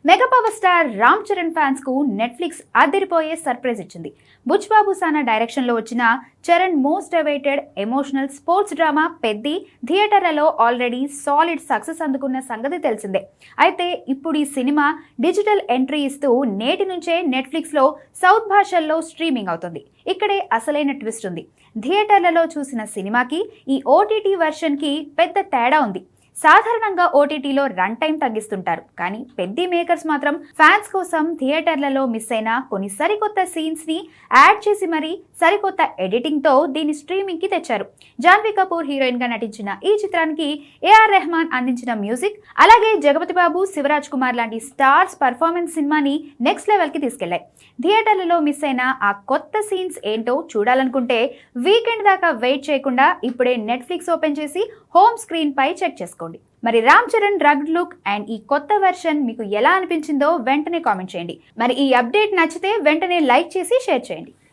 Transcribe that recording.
Mega power star Ram Charan fans కు Netflix అదిరిపోయే surprise ఇచ్చింది. బుచ్ బాబు సానా డైరెక్షన్ లో వచ్చిన Charan most awaited emotional sports drama Peddi థియేటర్లలో ఆల్రెడీ సాలిడ్ సక్సెస్ అందుకున్న సంగతి తెలిసిందే. అయితే ఇప్పుడు ఈ సినిమా డిజిటల్ ఎంట్రీ ఇస్తూ నేటి నుంచే నెట్ఫ్లిక్స్ లో సౌత్ భాషల్లో స్ట్రీమింగ్ అవుతుంది. ఇక్కడే అసలైన ట్విస్ట్ ఉంది. థియేటర్లలో చూసిన సినిమాకి ఈ ఓటీటీ వెర్షన్ కి పెద్ద తేడా ఉంది. సాధారణంగా ఓటీటీలో రన్ టైం తగ్గిస్తుంటారు, కానీ పెద్ది మేకర్స్ మాత్రం ఫ్యాన్స్ కోసం థియేటర్లలో మిస్ అయిన కొన్ని సరికొత్త సీన్స్ ని యాడ్ చేసి మరీ సరికొత్త ఎడిటింగ్ తో దీన్ని స్ట్రీమింగ్ కి తెచ్చారు. జాన్వీ కపూర్ హీరోయిన్ గా నటించిన ఈ చిత్రానికి ఏఆర్ రెహమాన్ అందించిన మ్యూజిక్, అలాగే జగపతి బాబు, శివరాజ్ కుమార్ లాంటి స్టార్స్ పర్ఫార్మెన్స్ సినిమాని నెక్స్ట్ లెవెల్ కి తీసుకెళ్లాయి. థియేటర్లలో మిస్ అయిన ఆ కొత్త సీన్స్ ఏంటో చూడాలనుకుంటే వీకెండ్ దాకా వెయిట్ చేయకుండా ఇప్పుడే నెట్ఫ్లిక్స్ ఓపెన్ చేసి హోమ్ స్క్రీన్ పై చెక్ చేసుకోండి. మరి Ram Charan rugged look and ఈ కొత్త వెర్షన్ మీకు ఎలా అనిపించిందో వెంటనే కామెంట్ చేయండి. మరి ఈ అప్డేట్ నచ్చితే వెంటనే లైక్ చేసి షేర్ చేయండి.